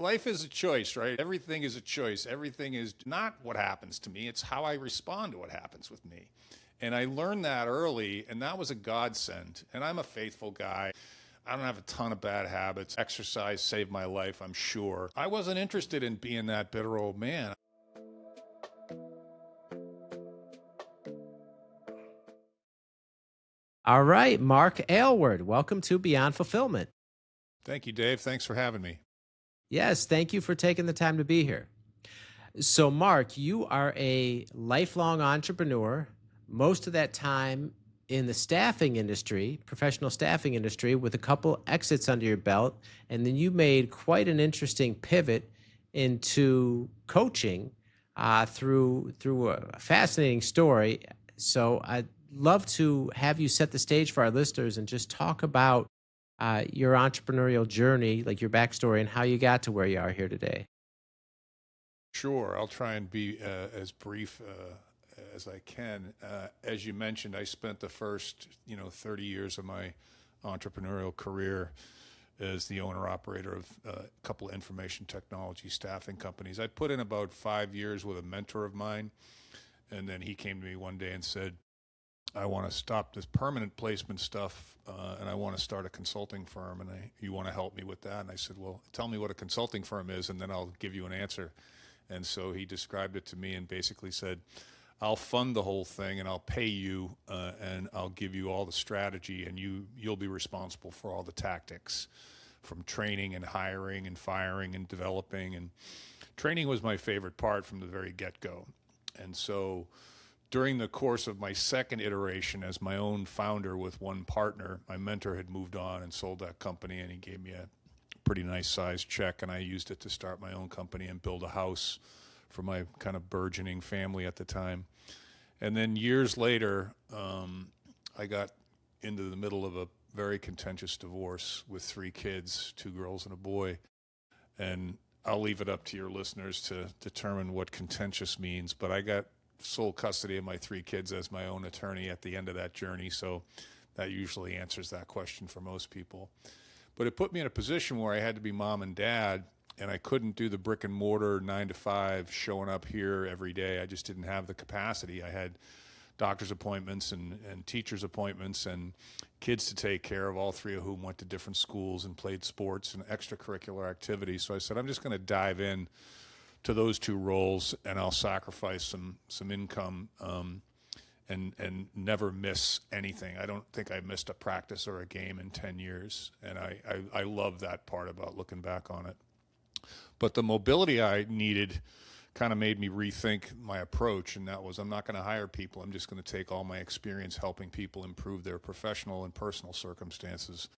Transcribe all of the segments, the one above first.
Life is a choice, right? Everything is a choice. Everything is not what happens to me. It's how I respond to what happens with me. And I learned that early, and that was a godsend. And I'm a faithful guy. I don't have a ton of bad habits. Exercise saved my life, I'm sure. I wasn't interested in being that bitter old man. All right, Mark Aylward, welcome to Beyond Fulfillment. Thank you, Dave. Thanks for having me. Yes, thank you for taking the time to be here. So, Mark, you are a lifelong entrepreneur, most of that time in the staffing industry, professional staffing industry, with a couple exits under your belt. And then you made quite an interesting pivot into coaching through a fascinating story. So, I'd love to have you set the stage for our listeners and just talk about your entrepreneurial journey, like your backstory and how you got to where you are here today. Sure, I'll try and be as brief as I can. As you mentioned, I spent the first, 30 years of my entrepreneurial career as the owner operator of a couple of information technology staffing companies. I put in about 5 years with a mentor of mine, and then he came to me one day and said, I want to stop this permanent placement stuff, and I want to start a consulting firm, and you want to help me with that? And I said, well, tell me what a consulting firm is, and then I'll give you an answer. And so he described it to me and basically said, I'll fund the whole thing and I'll pay you and I'll give you all the strategy, and you'll be responsible for all the tactics, from training and hiring and firing and developing. And training was my favorite part from the very get-go. And so during the course of my second iteration as my own founder with one partner, my mentor had moved on and sold that company, and he gave me a pretty nice sized check, and I used it to start my own company and build a house for my kind of burgeoning family at the time. And then years later, I got into the middle of a very contentious divorce with 3 kids, 2 girls and a boy. And I'll leave it up to your listeners to determine what contentious means, but I got sole custody of my 3 kids as my own attorney at the end of that journey. So that usually answers that question for most people. But it put me in a position where I had to be mom and dad, and I couldn't do the brick and mortar 9 to 5 showing up here every day. I just didn't have the capacity. I had doctor's appointments and teacher's appointments and kids to take care of, all 3 of whom went to different schools and played sports and extracurricular activities. So I said, I'm just going to dive in to those 2 roles, and I'll sacrifice some income and never miss anything. I don't think I missed a practice or a game in 10 years. And I love that part about looking back on it. But the mobility I needed kind of made me rethink my approach. And that was, I'm not going to hire people. I'm just going to take all my experience helping people improve their professional and personal circumstances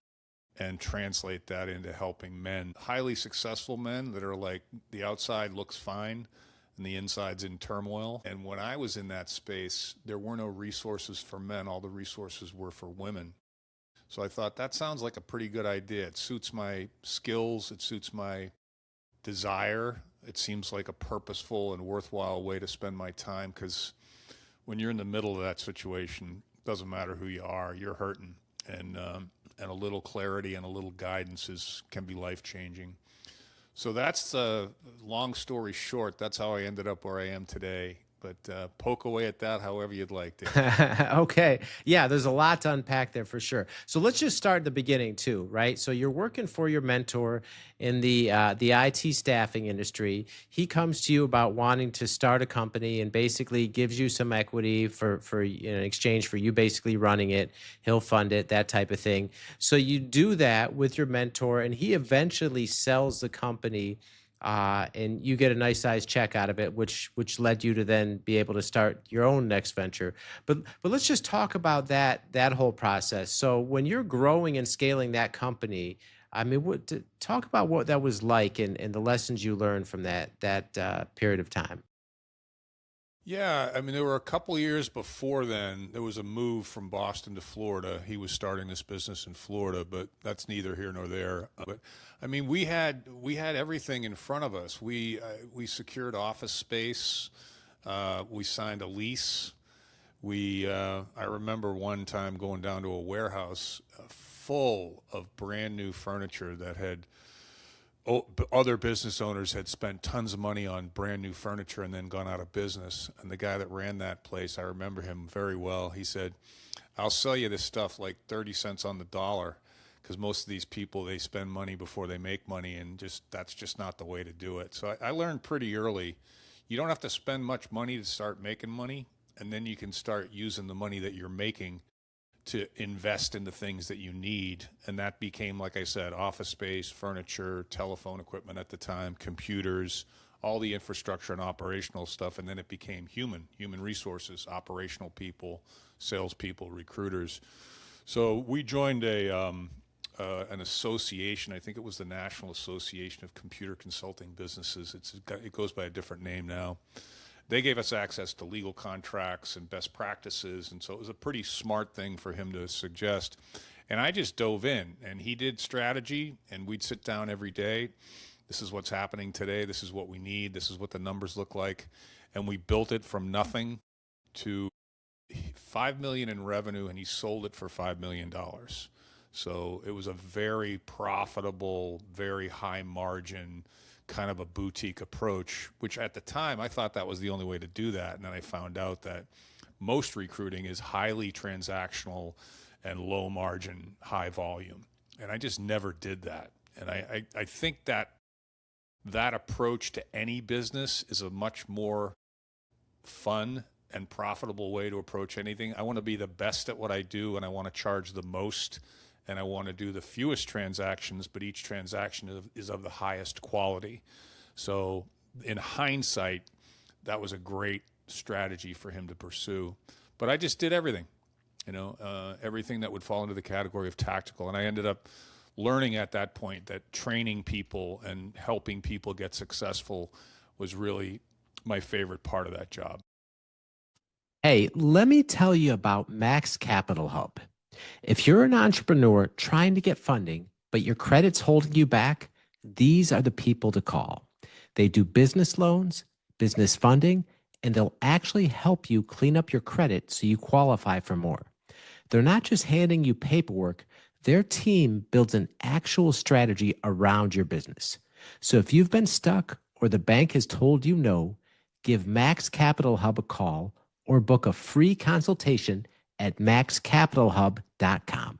and translate that into helping men, highly successful men that are like, the outside looks fine and the inside's in turmoil. And when I was in that space, there were no resources for men. All the resources were for women. So I thought, that sounds like a pretty good idea. It suits my skills. It suits my desire. It seems like a purposeful and worthwhile way to spend my time, because when you're in the middle of that situation, it doesn't matter who you are, you're hurting. And a little clarity and a little guidance can be life-changing. So that's the long story short. That's how I ended up where I am today. But poke away at that however you'd like to. Okay. Yeah, there's a lot to unpack there for sure. So let's just start at the beginning too, right? So you're working for your mentor in the IT staffing industry. He comes to you about wanting to start a company and basically gives you some equity for in exchange for you basically running it. He'll fund it, that type of thing. So you do that with your mentor, and he eventually sells the company. And you get a nice sized check out of it, which led you to then be able to start your own next venture. But let's just talk about that whole process. So when you're growing and scaling that company, I mean, talk about what that was like and the lessons you learned from that period of time. Yeah, I mean, there were a couple of years before then. There was a move from Boston to Florida. He was starting this business in Florida, but that's neither here nor there. But I mean, we had everything in front of us. We secured office space. We signed a lease. I remember one time going down to a warehouse full of brand new furniture that had other business owners had spent tons of money on brand new furniture and then gone out of business. And the guy that ran that place, I remember him very well. He said, I'll sell you this stuff like 30 cents on the dollar, because most of these people, they spend money before they make money, and that's just not the way to do it. So I learned pretty early, you don't have to spend much money to start making money, and then you can start using the money that you're making to invest in the things that you need. And that became, like I said, office space, furniture, telephone equipment at the time, computers, all the infrastructure and operational stuff. And then it became human resources, operational people, salespeople, recruiters. So we joined an association. I think it was the National Association of Computer Consulting Businesses. It goes by a different name now. They gave us access to legal contracts and best practices, and so it was a pretty smart thing for him to suggest. And I just dove in, and he did strategy, and we'd sit down every day. This is what's happening today. This is what we need. This is what the numbers look like. And we built it from nothing to $5 million in revenue, and he sold it for $5 million. So it was a very profitable, very high margin, kind of a boutique approach, which at the time I thought that was the only way to do that. And then I found out that most recruiting is highly transactional and low margin, high volume. And I just never did that. And I think that approach to any business is a much more fun and profitable way to approach anything. I want to be the best at what I do, and I want to charge the most, and I want to do the fewest transactions, but each transaction is of the highest quality. So in hindsight, that was a great strategy for him to pursue. But I just did everything, everything that would fall into the category of tactical. And I ended up learning at that point that training people and helping people get successful was really my favorite part of that job. Hey, let me tell you about Max Capital Hub. If you're an entrepreneur trying to get funding, but your credit's holding you back, these are the people to call. They do business loans, business funding, and they'll actually help you clean up your credit so you qualify for more. They're not just handing you paperwork, their team builds an actual strategy around your business. So if you've been stuck or the bank has told you no, give Max Capital Hub a call or book a free consultation at maxcapitalhub.com.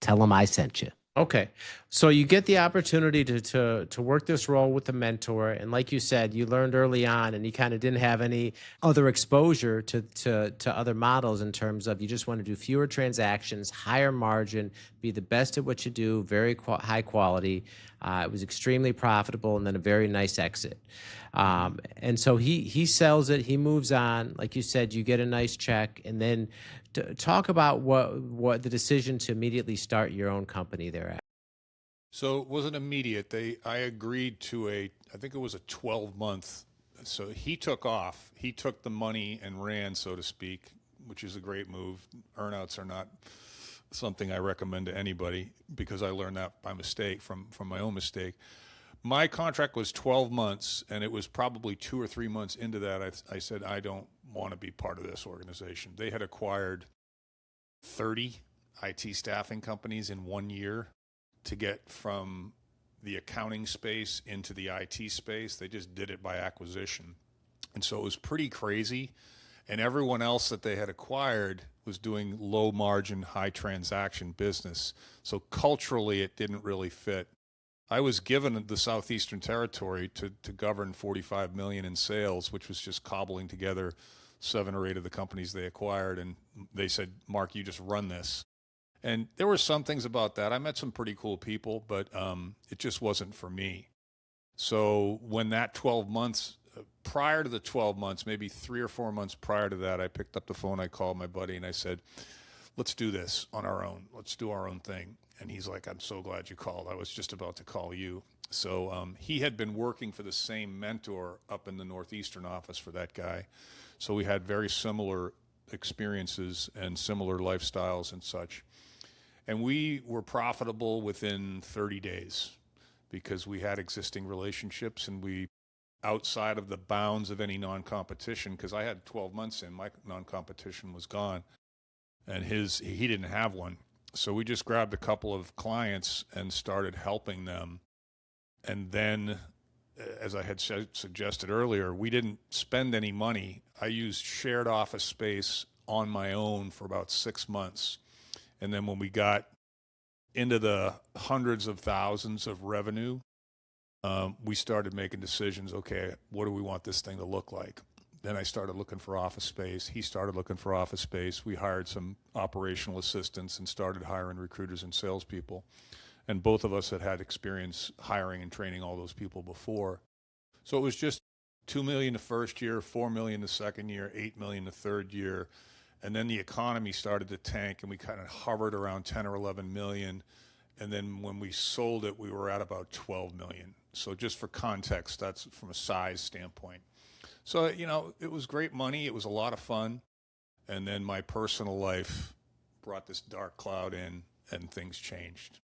Tell them I sent you. Okay. So you get the opportunity to work this role with the mentor. And like you said, you learned early on and you kind of didn't have any other exposure to other models in terms of you just want to do fewer transactions, higher margin, be the best at what you do, very high quality. It was extremely profitable and then a very nice exit. And so he sells it. He moves on. Like you said, you get a nice check. And then talk about what the decision to immediately start your own company there. So it wasn't immediate. I agreed to I think it was a 12-month. So he took off. He took the money and ran, so to speak, which is a great move. Earnouts are not something I recommend to anybody because I learned that by mistake from my own mistake. My contract was 12 months, and it was probably 2 or 3 months into that, I said, I don't want to be part of this organization. They had acquired 30 IT staffing companies in 1 year to get from the accounting space into the IT space. They just did it by acquisition. And so it was pretty crazy. And everyone else that they had acquired was doing low margin, high transaction business. So culturally, it didn't really fit. I was given the Southeastern Territory to govern 45 million in sales, which was just cobbling together 7 or 8 of the companies they acquired. And they said, Mark, you just run this. And there were some things about that. I met some pretty cool people, but it just wasn't for me. So when that 12 months, prior to the 12 months, maybe 3 or 4 months prior to that, I picked up the phone, I called my buddy and I said, let's do this on our own. Let's do our own thing. And he's like, I'm so glad you called. I was just about to call you. So he had been working for the same mentor up in the Northeastern office for that guy. So we had very similar experiences and similar lifestyles and such. And we were profitable within 30 days because we had existing relationships and we, outside of the bounds of any non-competition, because I had 12 months in, my non-competition was gone and he didn't have one. So we just grabbed a couple of clients and started helping them And then, as I had suggested earlier, we didn't spend any money. I used shared office space on my own for about 6 months. And then when we got into the hundreds of thousands of revenue, we started making decisions. Okay, what do we want this thing to look like? Then I started looking for office space. He started looking for office space. We hired some operational assistants and started hiring recruiters and salespeople. And both of us had experience hiring and training all those people before. So it was just 2 million the first year, 4 million the second year, 8 million the third year. And then the economy started to tank and we kind of hovered around 10 or 11 million. And then when we sold it, we were at about 12 million. So just for context, that's from a size standpoint. So, you know, it was great money. It was a lot of fun. And then my personal life brought this dark cloud in and things changed.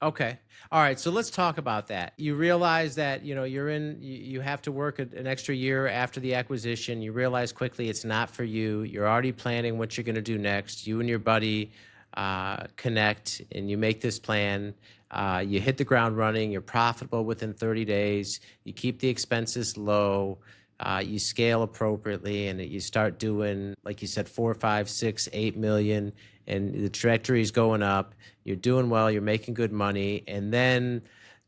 Okay. All right. So let's talk about that. You realize that, you have to work an extra year after the acquisition. You realize quickly it's not for you. You're already planning what you're going to do next. You and your buddy connect and you make this plan. You hit the ground running. You're profitable within 30 days. You keep the expenses low. You scale appropriately and you start doing, like you said, 4, 5, 6, 8 million, and the trajectory is going up. You're doing well. You're making good money, and then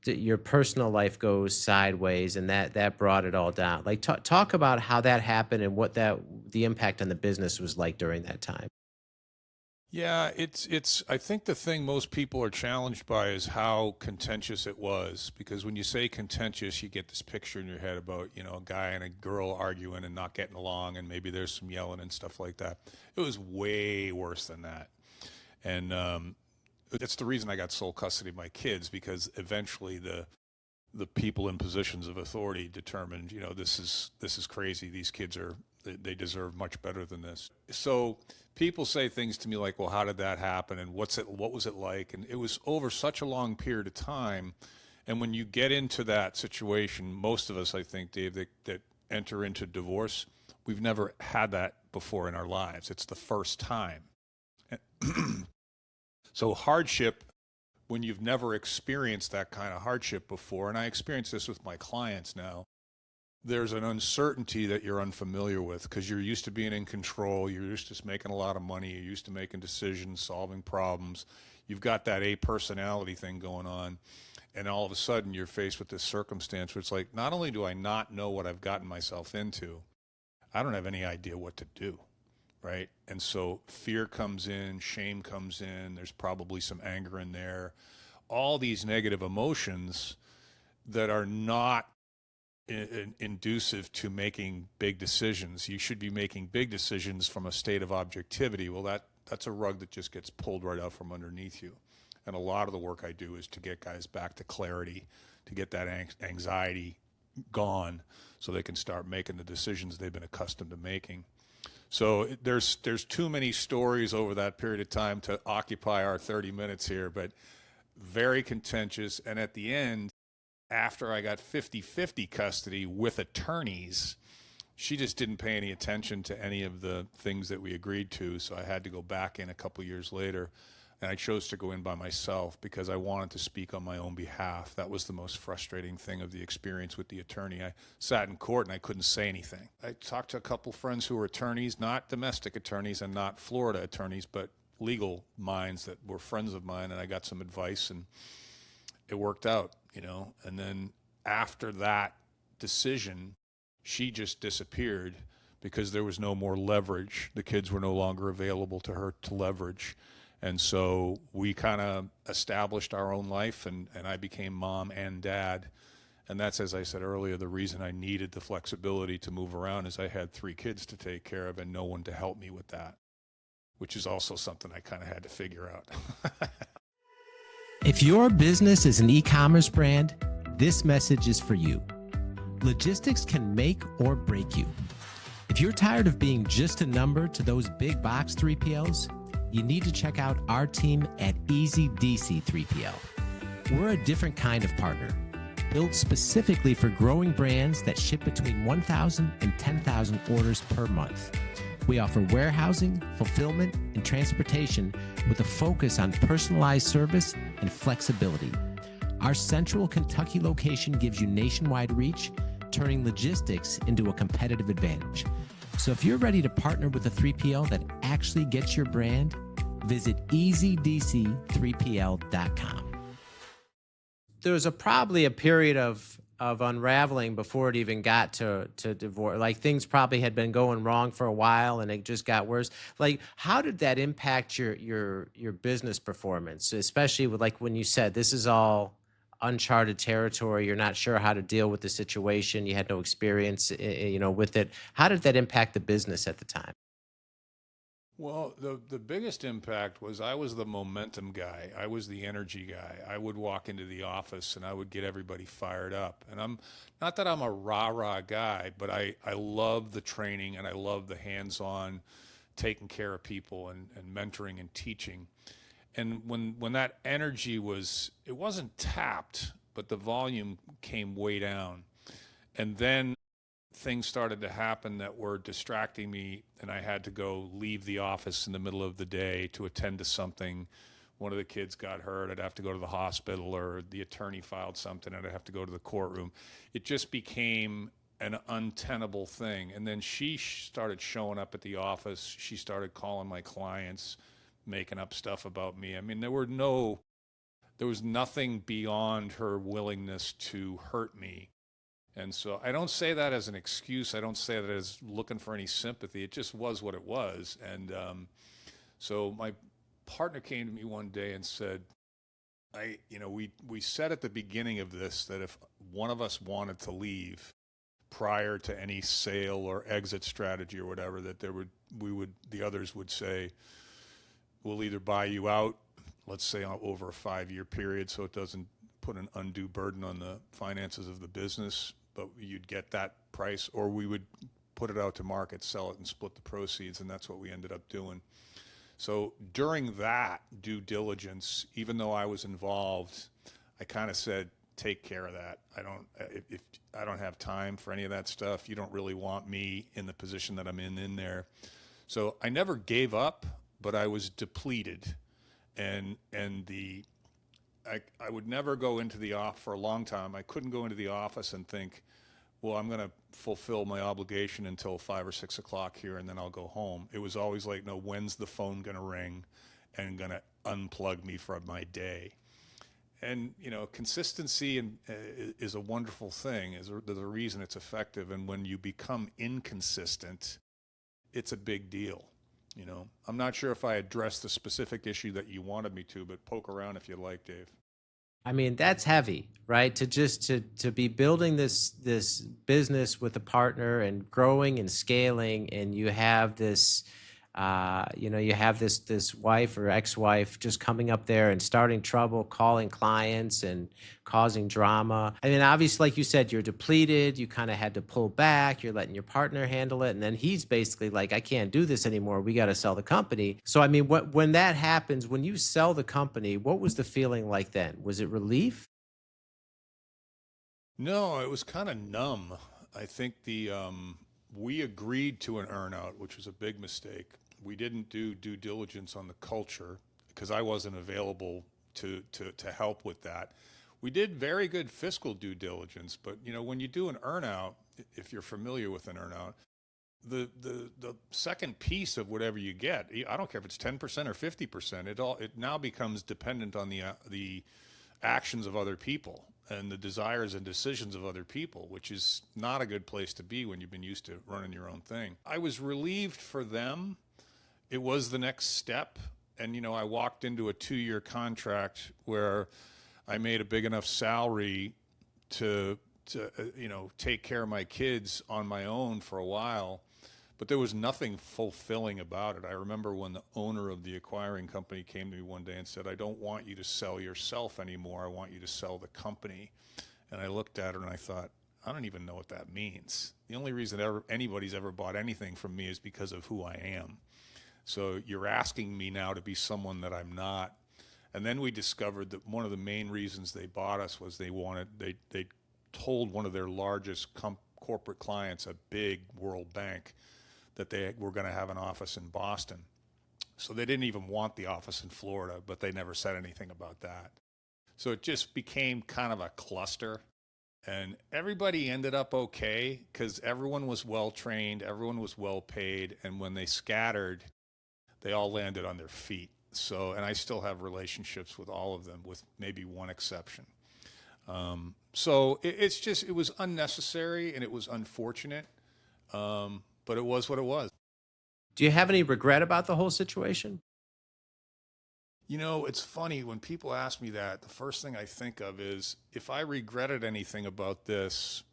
your personal life goes sideways, and that brought it all down. Like talk about how that happened and what the impact on the business was like during that time. Yeah, I think the thing most people are challenged by is how contentious it was, because when you say contentious, you get this picture in your head about, a guy and a girl arguing and not getting along, and maybe there's some yelling and stuff like that. It was way worse than that. And that's the reason I got sole custody of my kids, because eventually the people in positions of authority determined, this is crazy. These kids they deserve much better than this. So people say things to me like, well, how did that happen? And what was it like? And it was over such a long period of time. And when you get into that situation, most of us, I think, Dave, that enter into divorce, we've never had that before in our lives. It's the first time. So hardship, when you've never experienced that kind of hardship before, and I experience this with my clients now, there's an uncertainty that you're unfamiliar with because you're used to being in control. You're used to making a lot of money. You're used to making decisions, solving problems. You've got that A personality thing going on. And all of a sudden you're faced with this circumstance where it's like, not only do I not know what I've gotten myself into, I don't have any idea what to do, right? And so fear comes in, shame comes in, there's probably some anger in there. All these negative emotions that are not inducive to making big decisions. You should be making big decisions from a state of objectivity. Well, that's a rug that just gets pulled right out from underneath you. And a lot of the work I do is to get guys back to clarity, to get that anxiety gone so they can start making the decisions they've been accustomed to making. So there's too many stories over that period of time to occupy our 30 minutes here, but very contentious. And at the end, after I got 50-50 custody with attorneys, she just didn't pay any attention to any of the things that we agreed to. So I had to go back in a couple years later, and I chose to go in by myself because I wanted to speak on my own behalf. That was the most frustrating thing of the experience with the attorney. I sat in court and I couldn't say anything. I talked to a couple friends who were attorneys, not domestic attorneys and not Florida attorneys, but legal minds that were friends of mine, and I got some advice, and it worked out. And then after that decision, she just disappeared because there was no more leverage. The kids were no longer available to her to leverage. And so we kind of established our own life, and I became mom and dad. And that's, as I said earlier, the reason I needed the flexibility to move around is I had 3 kids to take care of and no one to help me with that, which is also something I kind of had to figure out. If your business is an e-commerce brand, this message is for you. Logistics can make or break you. If you're tired of being just a number to those big box 3PLs, you need to check out our team at Easy DC 3PL. We're a different kind of partner, built specifically for growing brands that ship between 1,000 and 10,000 orders per month. We offer warehousing, fulfillment, and transportation with a focus on personalized service and flexibility. Our central Kentucky location gives you nationwide reach, turning logistics into a competitive advantage. So if you're ready to partner with a 3PL that actually gets your brand, visit easydc3pl.com. There was probably a period of unraveling before it even got to divorce. Like things probably had been going wrong for a while and it just got worse. Like how did that impact your business performance, especially with like when you said this is all uncharted territory, you're not sure how to deal with the situation, you had no experience with it. How did that impact the business at the time? Well, the biggest impact was I was the momentum guy. I was the energy guy. I would walk into the office and I would get everybody fired up. And I'm not that I'm a rah-rah guy, but I love the training and I love the hands-on taking care of people and mentoring and teaching. And when that energy it wasn't tapped, but the volume came way down. And then things started to happen that were distracting me, and I had to go leave the office in the middle of the day to attend to something. One of the kids got hurt, I'd have to go to the hospital, or the attorney filed something, I'd have to go to the courtroom. It just became an untenable thing. And then she started showing up at the office. She started calling my clients, making up stuff about me. I mean, there was nothing beyond her willingness to hurt me. And so I don't say that as an excuse. I don't say that as looking for any sympathy. It just was what it was. And so my partner came to me one day and said, we said at the beginning of this that if one of us wanted to leave prior to any sale or exit strategy or whatever, that the others would say, we'll either buy you out, let's say over a 5-year period, so it doesn't put an undue burden on the finances of the business, but you'd get that price, or we would put it out to market, sell it, and split the proceeds, and that's what we ended up doing. So during that due diligence, even though I was involved, I kind of said, take care of that. If I don't have time for any of that stuff, you don't really want me in the position that I'm in there. So I never gave up, but I was depleted, and I would never go into the office for a long time. I couldn't go into the office and think, well, I'm going to fulfill my obligation until 5 or 6 o'clock here, and then I'll go home. It was always like, no, when's the phone going to ring and going to unplug me from my day? And, consistency is a wonderful thing. There's a reason it's effective. And when you become inconsistent, it's a big deal. I'm not sure if I addressed the specific issue that you wanted me to, but poke around if you like, Dave. I mean, that's heavy, right? To be building this business with a partner and growing and scaling, and you have this, you have this wife or ex-wife just coming up there and starting trouble, calling clients and causing drama. I mean, obviously, like you said, you're depleted. You kind of had to pull back. You're letting your partner handle it, and then he's basically like, "I can't do this anymore. We got to sell the company." So, I mean, when that happens, when you sell the company, what was the feeling like then? Was it relief? No, it was kind of numb. I think we agreed to an earnout, which was a big mistake. We didn't do due diligence on the culture because I wasn't available to help with that. We did very good fiscal due diligence, but when you do an earnout, if you're familiar with an earnout, the second piece of whatever you get, I don't care if it's 10% or 50%, it now becomes dependent on the actions of other people and the desires and decisions of other people, which is not a good place to be when you've been used to running your own thing. I was relieved for them. It was the next step. And, I walked into a 2-year contract where I made a big enough salary to take care of my kids on my own for a while. But there was nothing fulfilling about it. I remember when the owner of the acquiring company came to me one day and said, "I don't want you to sell yourself anymore. I want you to sell the company." And I looked at her and I thought, I don't even know what that means. The only reason anybody's ever bought anything from me is because of who I am. So you're asking me now to be someone that I'm not. And then we discovered that one of the main reasons they bought us was they told one of their largest corporate clients, a big world bank, that they were going to have an office in Boston. So they didn't even want the office in Florida, but they never said anything about that. So it just became kind of a cluster. And everybody ended up okay because everyone was well trained, everyone was well paid. And when they scattered, they all landed on their feet. So, and I still have relationships with all of them, with maybe one exception. So it's just, it was unnecessary and it was unfortunate, but it was what it was. Do you have any regret about the whole situation? You know, it's funny when people ask me that, the first thing I think of is if I regretted anything about this,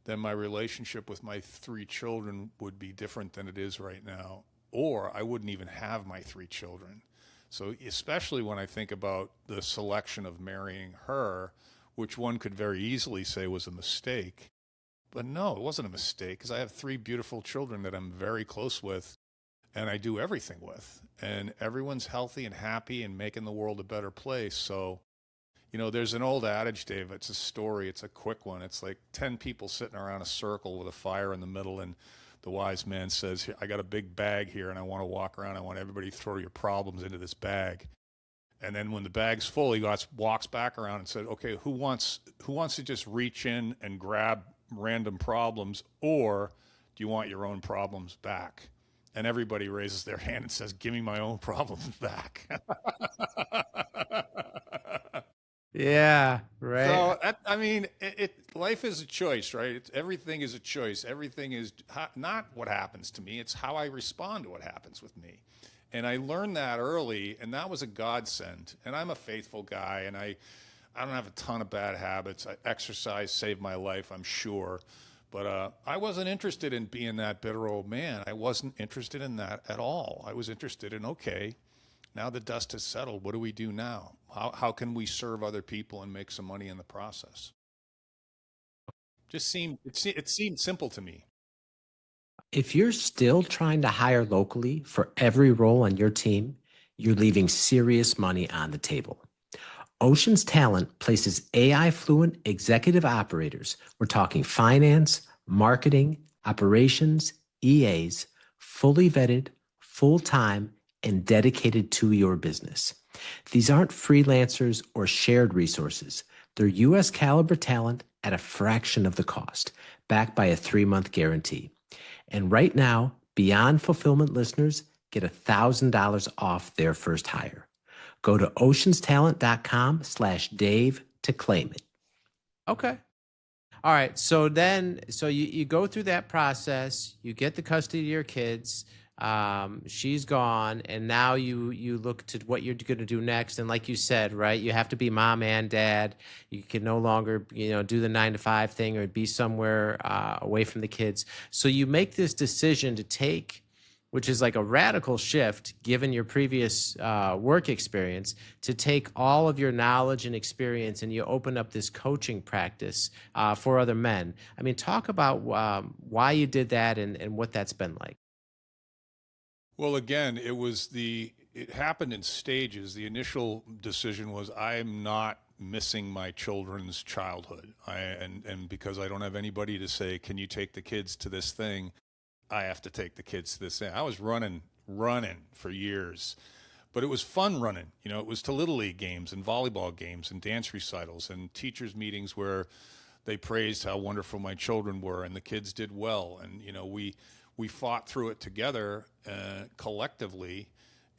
then my relationship with my three children would be different than it is right now, or I wouldn't even have my three children. So, especially when I think about the selection of marrying her, which one could very easily say was a mistake. But no, it wasn't a mistake because I have three beautiful children that I'm very close with and I do everything with. And everyone's healthy and happy and making the world a better place. So, you know, there's an old adage, Dave. It's a story. It's a quick one. It's like 10 people sitting around a circle with a fire in the middle. And the wise man says, I got a big bag here and I want to walk around. I want everybody to throw your problems into this bag. And then when the bag's full, he walks back around and said, okay, who wants to just reach in and grab random problems, or do you want your own problems back? And everybody raises their hand and says, give me my own problems back. Yeah, right. So, I mean, life is a choice, right? Everything is a choice. Everything is not what happens to me. It's how I respond to what happens with me. And I learned that early, and that was a godsend. And I'm a faithful guy, and I don't have a ton of bad habits. Exercise saved my life, I'm sure. But I wasn't interested in being that bitter old man. I wasn't interested in that at all. I was interested in, okay, now the dust has settled. What do we do now? How can we serve other people and make some money in the process? It seemed simple to me. If you're still trying to hire locally for every role on your team, you're leaving serious money on the table. Ocean's Talent places AI fluent executive operators. We're talking finance, marketing, operations, EAs, fully vetted, full time, and dedicated to your business. These aren't freelancers or shared resources. They're US caliber talent at a fraction of the cost, backed by a 3-month guarantee. And right now, Beyond Fulfillment listeners get $1,000 off their first hire. Go to oceanstalent.com/Dave to claim it. Okay. All right. So you go through that process, you get the custody of your kids. She's gone, and now you look to what you're going to do next. And like you said, right, you have to be mom and dad. You can no longer, do the 9 to 5 thing or be somewhere away from the kids. So you make this decision to take, which is like a radical shift given your previous work experience, to take all of your knowledge and experience and you open up this coaching practice for other men. I mean, talk about why you did that and what that's been like. Well, again, it happened in stages. The initial decision was I'm not missing my children's childhood. And because I don't have anybody to say, can you take the kids to this thing? I have to take the kids to this thing. I was running for years, but it was fun running. It was to Little League games and volleyball games and dance recitals and teachers' meetings where they praised how wonderful my children were and the kids did well. And, we fought through it together collectively.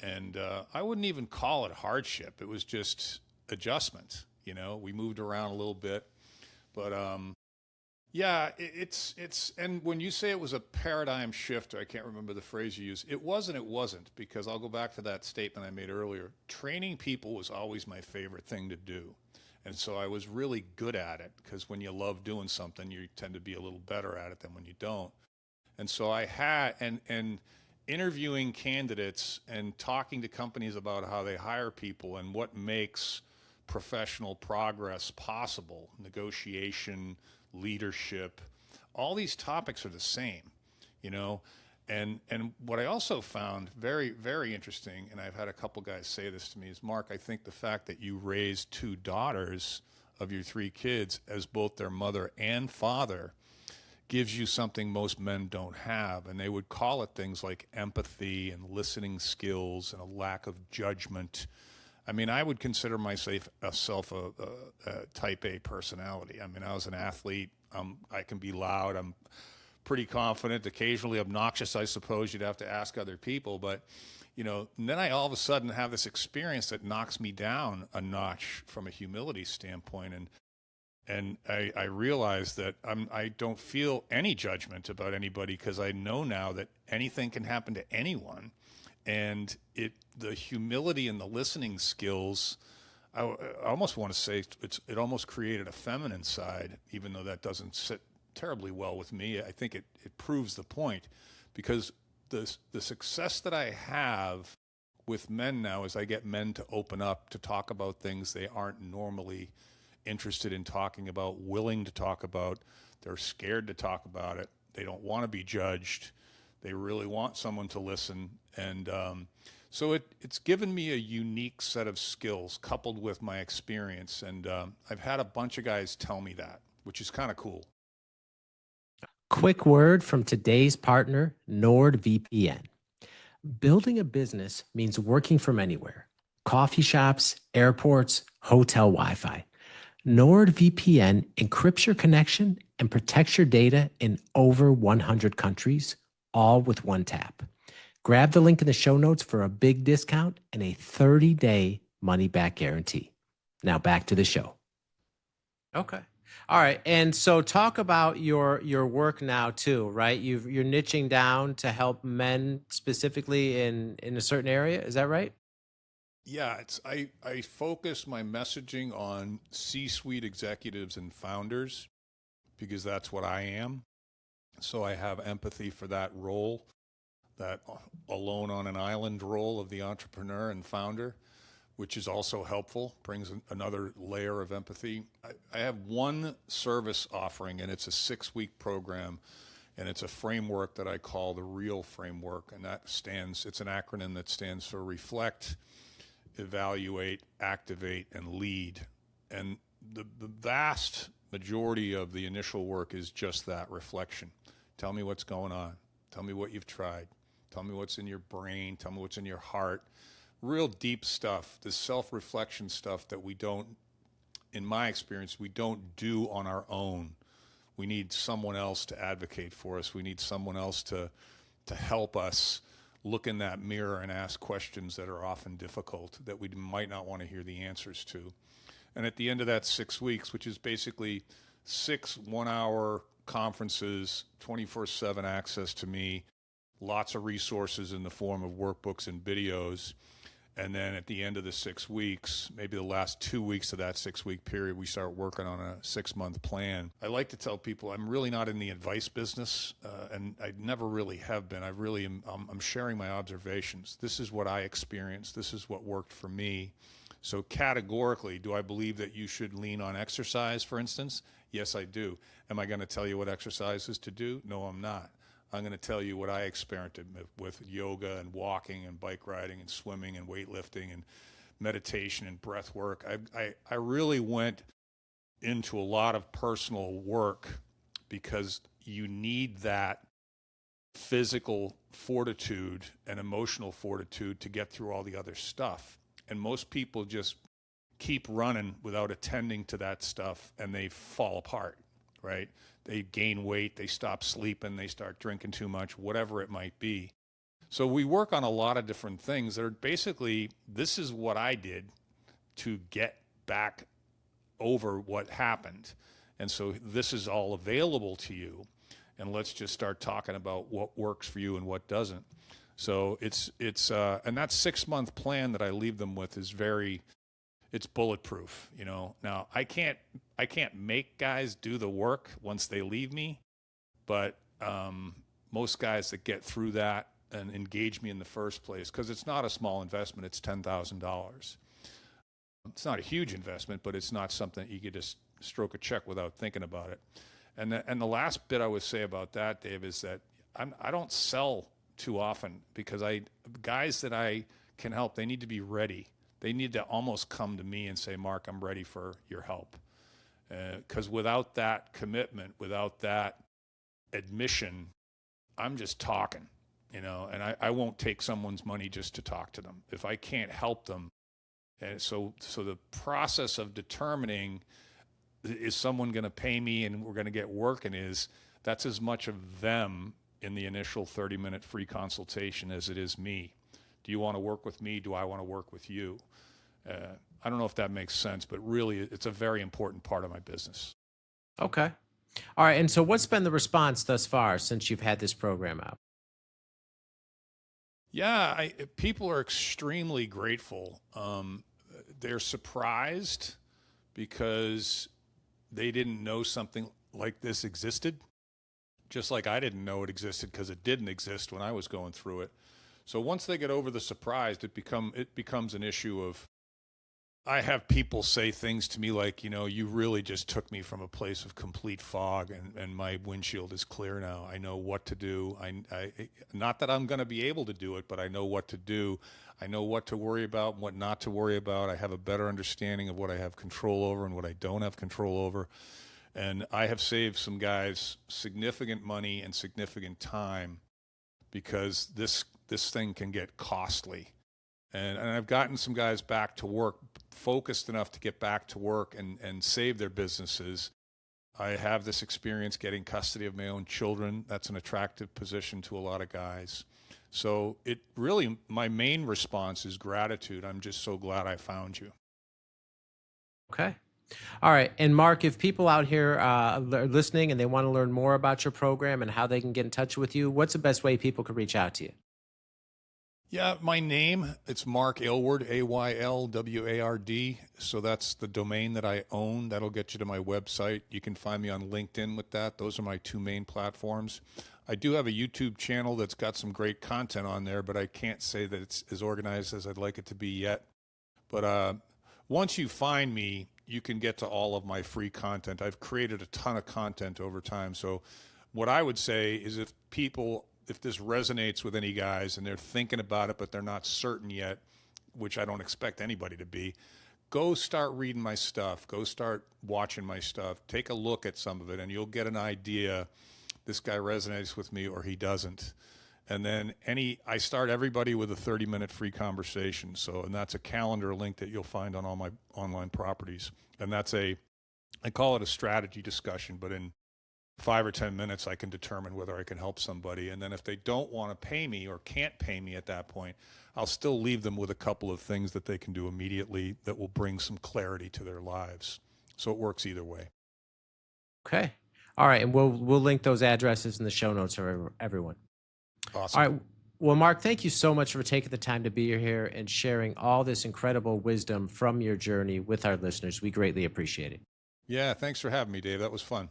And I wouldn't even call it hardship. It was just adjustment. We moved around a little bit, but yeah, and when you say it was a paradigm shift, I can't remember the phrase you used. It wasn't, because I'll go back to that statement I made earlier. Training people was always my favorite thing to do. And so I was really good at it, because when you love doing something, you tend to be a little better at it than when you don't. And so I had, and interviewing candidates and talking to companies about how they hire people and what makes professional progress possible, negotiation, leadership, all these topics are the same, and what I also found very, very interesting, and I've had a couple guys say this to me, is, Mark, I think the fact that you raised 2 daughters of your 3 kids as both their mother and father gives you something most men don't have. And they would call it things like empathy and listening skills and a lack of judgment. I mean, I would consider myself a type A personality. I mean, I was an athlete. I can be loud. I'm pretty confident, occasionally obnoxious, I suppose you'd have to ask other people. But, and then I all of a sudden have this experience that knocks me down a notch from a humility standpoint. And I realize that I don't feel any judgment about anybody because I know now that anything can happen to anyone. And the humility and the listening skills, I almost want to say it almost created a feminine side, even though that doesn't sit terribly well with me. I think it proves the point, because the success that I have with men now is I get men to open up, to talk about things they aren't normally interested in talking about, willing to talk about. They're scared to talk about it. They don't want to be judged. They really want someone to listen. And so it's given me a unique set of skills coupled with my experience. And I've had a bunch of guys tell me that, which is kind of cool. Quick word from today's partner, NordVPN. Building a business means working from anywhere: coffee shops, airports, hotel Wi-Fi. NordVPN encrypts your connection and protects your data in over 100 countries, all with one tap. Grab the link in the show notes for a big discount and a 30-day money-back guarantee. Now back to the show. Okay. All right. And so talk about your work now too, right? You're niching down to help men specifically in a certain area. Is that right? Yeah, I focus my messaging on C-suite executives and founders because that's what I am. So I have empathy for that role, that alone on an island role of the entrepreneur and founder, which is also helpful, brings another layer of empathy. I have one service offering, and it's a 6-week program, and it's a framework that I call the REAL framework, and it's an acronym that stands for Reflect, Evaluate, Activate, and Lead. And the vast majority of the initial work is just that: reflection. Tell me what's going on. Tell me what you've tried. Tell me what's in your brain. Tell me what's in your heart. Real deep stuff, this self-reflection stuff that we don't, in my experience, we don't do on our own. We need someone else to advocate for us. We need someone else to help us look in that mirror and ask questions that are often difficult, that we might not want to hear the answers to. And at the end of that 6 weeks, which is basically 6 one-hour conferences, 24/7 access to me, lots of resources in the form of workbooks and videos. And then at the end of the 6 weeks, maybe the last 2 weeks of that 6-week period, we start working on a 6-month plan. I like to tell people I'm really not in the advice business, and I never really have been. I'm sharing my observations. This is what I experienced. This is what worked for me. So categorically, do I believe that you should lean on exercise, for instance? Yes, I do. Am I going to tell you what exercises to do? No, I'm not. I'm going to tell you what I experimented with yoga and walking and bike riding and swimming and weightlifting and meditation and breath work. I really went into a lot of personal work because you need that physical fortitude and emotional fortitude to get through all the other stuff. And most people just keep running without attending to that stuff, and they fall apart, right? They gain weight, they stop sleeping, they start drinking too much, whatever it might be. So we work on a lot of different things that are basically, this is what I did to get back over what happened. And so this is all available to you. And let's just start talking about what works for you and what doesn't. So and that 6-month plan that I leave them with is it's bulletproof, Now I can't make guys do the work once they leave me, but most guys that get through that and engage me in the first place, because it's not a small investment, it's $10,000. It's not a huge investment, but it's not something you could just stroke a check without thinking about it. And the last bit I would say about that, Dave, is that I don't sell too often, because guys that I can help, they need to be ready. They need to almost come to me and say, Mark, I'm ready for your help. Because without that commitment, without that admission, I'm just talking, and I won't take someone's money just to talk to them. If I can't help them, And so the process of determining is someone going to pay me and we're going to get working that's as much of them in the initial 30-minute free consultation as it is me. Do you want to work with me? Do I want to work with you? I don't know if that makes sense, but really it's a very important part of my business. Okay. All right. And so what's been the response thus far since you've had this program out? Yeah, people are extremely grateful. They're surprised because they didn't know something like this existed, just like I didn't know it existed because it didn't exist when I was going through it. So once they get over the surprise, it becomes an issue of, I have people say things to me like, you really just took me from a place of complete fog and my windshield is clear now. I know what to do. Not that I'm going to be able to do it, but I know what to do. I know what to worry about and what not to worry about. I have a better understanding of what I have control over and what I don't have control over. And I have saved some guys significant money and significant time because this thing can get costly. And I've gotten some guys back to work, focused enough to get back to work and save their businesses. I have this experience getting custody of my own children. That's an attractive position to a lot of guys. So it really, my main response is gratitude. I'm just so glad I found you. Okay. All right. And Mark, if people out here are listening and they want to learn more about your program and how they can get in touch with you, what's the best way people can reach out to you? Yeah, my name, it's Mark Aylward, Aylward. So that's the domain that I own. That'll get you to my website. You can find me on LinkedIn with that. Those are my two main platforms. I do have a YouTube channel that's got some great content on there, but I can't say that it's as organized as I'd like it to be yet. But once you find me, you can get to all of my free content. I've created a ton of content over time. So what I would say is if this resonates with any guys and they're thinking about it, but they're not certain yet, which I don't expect anybody to be, go start reading my stuff. Go start watching my stuff. Take a look at some of it and you'll get an idea. This guy resonates with me or he doesn't. And then I start everybody with a 30-minute free conversation. And that's a calendar link that you'll find on all my online properties. And I call it a strategy discussion, but in 5 or 10 minutes, I can determine whether I can help somebody. And then if they don't want to pay me or can't pay me at that point, I'll still leave them with a couple of things that they can do immediately that will bring some clarity to their lives. So it works either way. Okay. All right. And we'll link those addresses in the show notes for everyone. Awesome. All right. Well, Mark, thank you so much for taking the time to be here and sharing all this incredible wisdom from your journey with our listeners. We greatly appreciate it. Yeah, thanks for having me, Dave. That was fun.